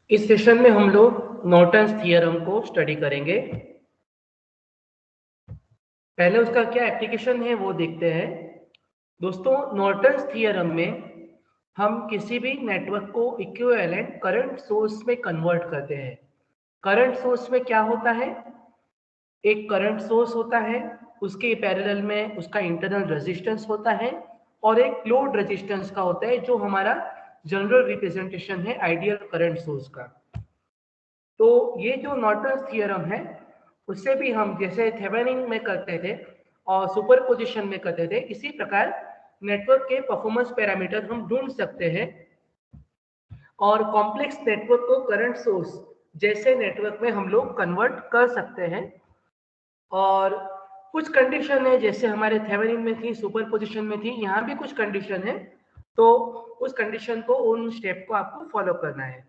इस सेशन में हम लोग नॉर्टन्स थ्योरम को स्टडी करेंगे। पहले उसका क्या एप्लीकेशन है वो देखते हैं। दोस्तों, नॉर्टन्स थ्योरम में हम किसी भी नेटवर्क को इक्विवेलेंट करंट सोर्स में कन्वर्ट करते हैं। करंट सोर्स में क्या होता है? एक करंट सोर्स होता है, उसके पैरेलल में उसका इंटरनल रेजिस्टेंस होता है और एक लोड रेजिस्टेंस का होता है, जो हमारा जनरल रिप्रेजेंटेशन है आइडियल करंट सोर्स का। तो ये जो नॉर्टन्स थ्योरम है, उससे भी हम जैसे थेवेनिन में करते थे और सुपरपोजिशन में करते थे, इसी प्रकार नेटवर्क के परफॉर्मेंस पैरामीटर हम ढूंढ सकते हैं और कॉम्प्लेक्स नेटवर्क को करंट सोर्स जैसे नेटवर्क में हम लोग कन्वर्ट कर सकते हैं। और कुछ कंडीशन है, जैसे हमारे थेवेनिन में थी, सुपरपोजिशन में थी, यहाँ भी कुछ कंडीशन है, तो उस कंडीशन को, उन स्टेप को आपको फॉलो करना है।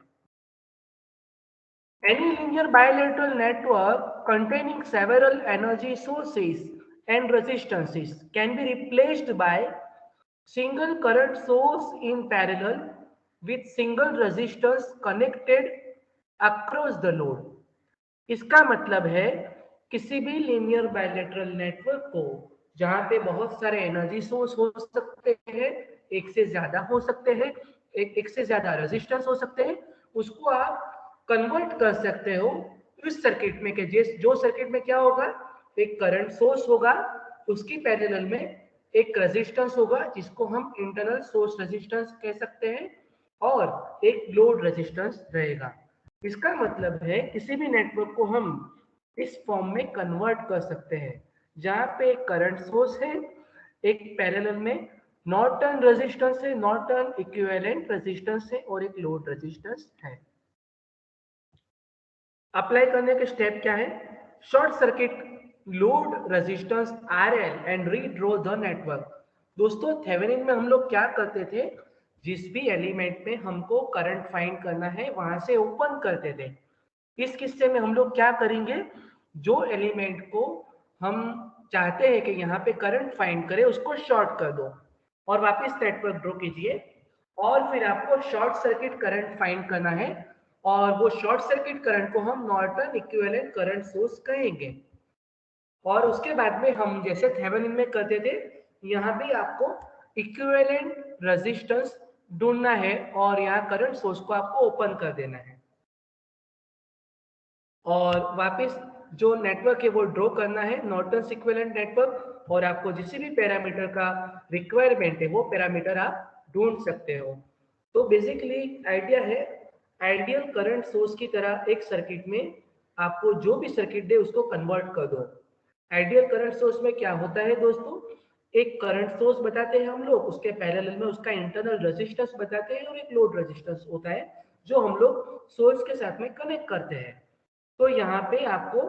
Any linear bilateral network containing several energy sources and resistances can be replaced by single current source in parallel with single resistance connected across the load। इसका मतलब है किसी भी लीनियर बायलैटरल नेटवर्क को जहां पे बहुत सारे एनर्जी सोर्स हो सकते हैं, एक से ज्यादा हो सकते हैं, एक से ज्यादा रेजिस्टेंस हो सकते हैं, उसको आप कन्वर्ट कर सकते हो इस सर्किट में। जो सर्किट में क्या होगा, एक करंट सोर्स होगा, उसकी पैरेलल में एक रेजिस्टेंस होगा जिसको हम इंटरनल सोर्स रेजिस्टेंस कह सकते हैं, और एक लोड रेजिस्टेंस रहेगा। इसका मतलब है किसी भी नेटवर्क को हम इस फॉर्म में कन्वर्ट कर सकते हैं, जहां पे एक करंट सोर्स है, एक पैरेलल में नॉर्टन रेजिस्टेंस है, नॉर्टन इक्विवेलेंट रेजिस्टेंस है, और एक लोड रेजिस्टेंस है। अप्लाई करने के स्टेप क्या है? Short circuit load resistance RL and redraw the network. दोस्तों, थेवेनिन में हम लोग क्या करते थे, जिस भी एलिमेंट में हमको करंट फाइंड करना है वहां से ओपन करते थे। इस किस्से में हम लोग क्या करेंगे, जो एलिमेंट को हम चाहते हैं कि यहाँ पे करंट फाइंड करे, उसको शॉर्ट कर दो और वापस नेटवर्क ड्रॉ कीजिए, और फिर आपको शॉर्ट सर्किट करंट फाइंड करना है, और वो शॉर्ट सर्किट करंट को हम नॉर्टन इक्विवेलेंट करंट सोर्स कहेंगे। और उसके बाद में हम जैसे थेवेनिन में करते थे, यहाँ भी आपको इक्विवेलेंट रेजिस्टेंस ढूंढना है और यहाँ करंट सोर्स को आपको ओपन कर देना है, और वापस जो नेटवर्क है वो ड्रॉ करना है, नॉर्टन इक्विवेलेंट नेटवर्क, और आपको जिस भी पैरामीटर का रिक्वायरमेंट है वो पैरामीटर आप ढूंढ सकते हो। तो बेसिकली आइडिया है, आइडियल करंट सोर्स की तरह एक सर्किट में आपको जो भी सर्किट दे उसको कन्वर्ट कर दो। आइडियल करंट सोर्स में क्या होता है दोस्तों, एक करंट सोर्स बताते हैं हम लोग, उसके पैरेलल में उसका इंटरनल रेजिस्टेंस बताते हैं, और एक लोड रेजिस्टेंस होता है जो हम लोग सोर्स के साथ में कनेक्ट करते हैं। तो यहाँ पे आपको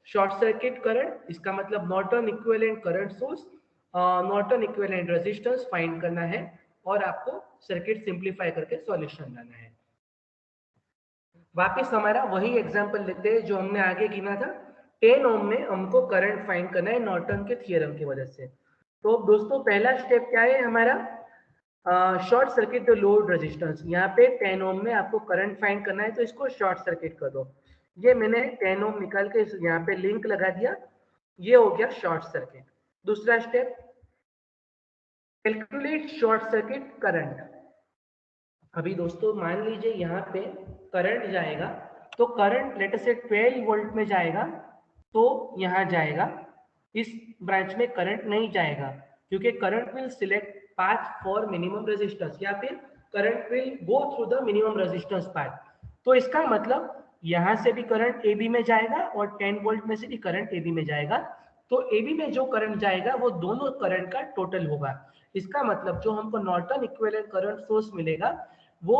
शॉर्ट सर्किट करंट, इसका मतलब Norton equivalent current source, Norton equivalent resistance find करना है, और आपको सर्किट सिंपलीफाई करके सॉल्यूशन लाना है। वापस हमारा वही एग्जांपल लेते हैं जो हमने आगे गिना था। 10 ओम में हमको करंट फाइंड करना है नॉर्टन के थ्योरम की वजह से। तो दोस्तों, पहला स्टेप क्या है हमारा, short circuit the load resistance. यहाँ पे 10 ओम में आपको करंट फाइंड करना है, तो इसको शॉर्ट सर्किट कर दो। ये मैंने 10 ओम निकाल के यहाँ पे लिंक लगा दिया, ये हो गया शॉर्ट सर्किट। दूसरा step, calculate short circuit current. अभी दोस्तों मान लीजिए यहाँ पे करंट जाएगा, तो करंट लेट से 12 वोल्ट में जाएगा, तो यहाँ जाएगा, इस ब्रांच में करंट नहीं जाएगा, क्योंकि current will select path for minimum resistance, या फिर current will go through the minimum resistance path. तो इसका मतलब यहाँ से भी करंट AB में जाएगा और 10 वोल्ट में से भी करंट AB में जाएगा, तो AB में जो करंट जाएगा वो दोनों करंट का टोटल होगा। इसका मतलब जो हमको नॉर्टन इक्विवेलेंट करंट सोर्स मिलेगा वो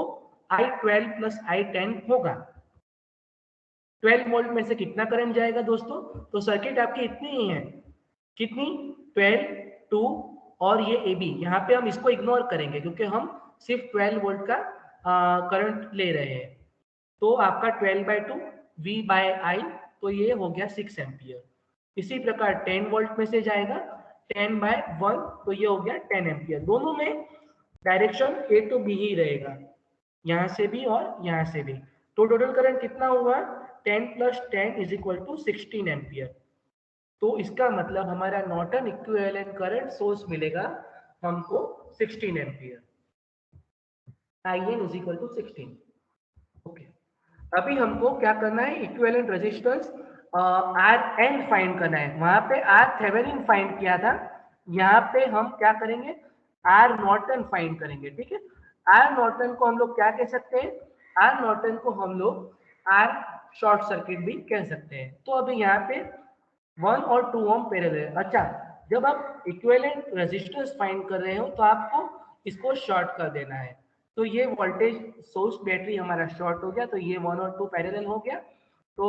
I12 प्लस I10 होगा। 12 वोल्ट में से कितना करंट जाएगा दोस्तों, तो सर्किट आपकी इतनी ही है, कितनी, 12, 2, और ये AB। यहाँ पे हम इसको इग्नोर करेंगे क्योंकि हम सिर्फ 12 वोल्ट का करंट ले रहे हैं। तो आपका 12/2 V/I, तो ये हो गया 6 एम्पियर। इसी प्रकार 10 वोल्ट में से जाएगा 10/1, तो ये हो गया 10 एम्पियर। दोनों में डायरेक्शन A to B ही रहेगा, यहाँ से भी और यहाँ से भी। तो टोटल करंट कितना हुआ, 10 + 10 = 16 एम्पियर। तो इसका मतलब हमारा नॉर्टन इक्विवेलेंट करंट सोर्स मिलेगा हमको 16 एम्पियर, IN = 16। ओके, अभी हमको क्या करना है, इक्विवेलेंट रेजिस्टेंस RN फाइंड करना है। वहां पे R थेवेनिन फाइंड किया था, यहाँ पे हम क्या करेंगे, R नॉर्टन फाइंड करेंगे। ठीक है, R नॉर्टन को हम लोग क्या कह सकते हैं, R नॉर्टन को हम लोग R शॉर्ट सर्किट भी कह सकते हैं। तो अभी यहाँ पे 1 और 2 ओम पैरेलल। अच्छा, जब आप इक्विवेलेंट रेजिस्टेंस फाइंड कर रहे हो तो आपको इसको शॉर्ट कर देना है। तो ये वोल्टेज सोर्स बैटरी हमारा शॉर्ट हो गया, तो ये 1 और 2 पैरेलल हो गया। तो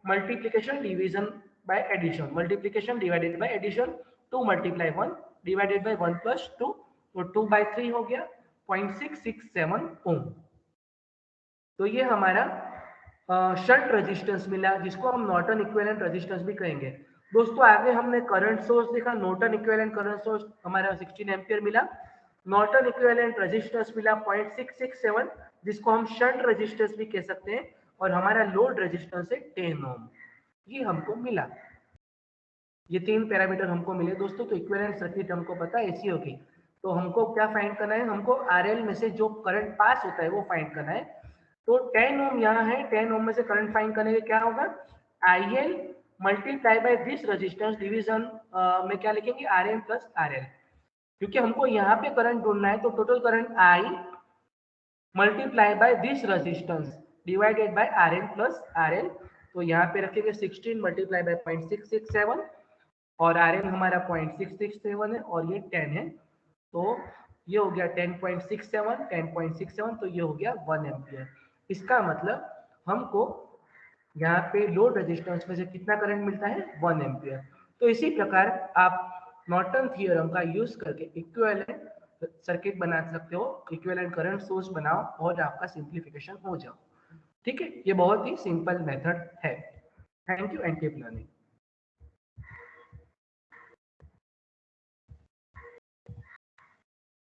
multiplication division by addition, multiplication divided by addition, 2 × 1 divided by 1 + 2, तो 2/3 हो गया, 0.667 ओम। तो ये हमारा शंट रेजिस्टेंस मिला, जिसको हम नॉर्टन इक्विवेलेंट रेजिस्टेंस भी कहेंगे। दोस्तों आगे हमने करंट सोर्स देखा, नॉर्टन इक्विवेलेंट करंट सोर्स हमारा 16 एम्पियर मिला, नॉर्टन इक्विवेलेंट रेजिस्टेंस मिला 0.667, जिसको हम शंट रेजिस्टेंस भी कह सकते हैं, और हमारा लोड रेजिस्टेंस है 10 ओम। ये हमको मिला, ये 3 पैरामीटर हमको मिले दोस्तों। तो इक्विवेलेंट सर्किट हमको पता है ऐसी होगी। तो हमको क्या फाइंड करना है, हमको RL में से जो करंट पास होता है वो फाइंड करना है। तो 10 ओम यहाँ है, 10 ओम में से करंट फाइंड करने के क्या होगा, IL multiply by this resistance, division में क्या लिखेंगे, RN + RL, क्योंकि हमको यहाँ पे करंट ढूंढना है। तो total current I multiply by this resistance divided by RN + RL। तो यहाँ पे रखेंगे 16 मल्टीप्लाई बाय 0.667, और RN हमारा 0.667 है, और ये 10 है, तो ये हो गया 10.67, 10.67, तो ये हो गया 1 एम्पियर। इसका मतलब हमको यहाँ पे लोड रेजिस्टेंस में से कितना करंट मिलता है, 1 एम्पियर। तो इसी प्रकार आप नॉर्टन थ्योरम का यूज करके इक्विवेलेंट सर्किट बना सकते हो, इक्विवेलेंट करंट सोर्स बनाओ और आपका सिंप्लीफिकेशन हो जाओ। ठीक है, ये बहुत ही सिंपल मेथड है। Thank you and keep learning.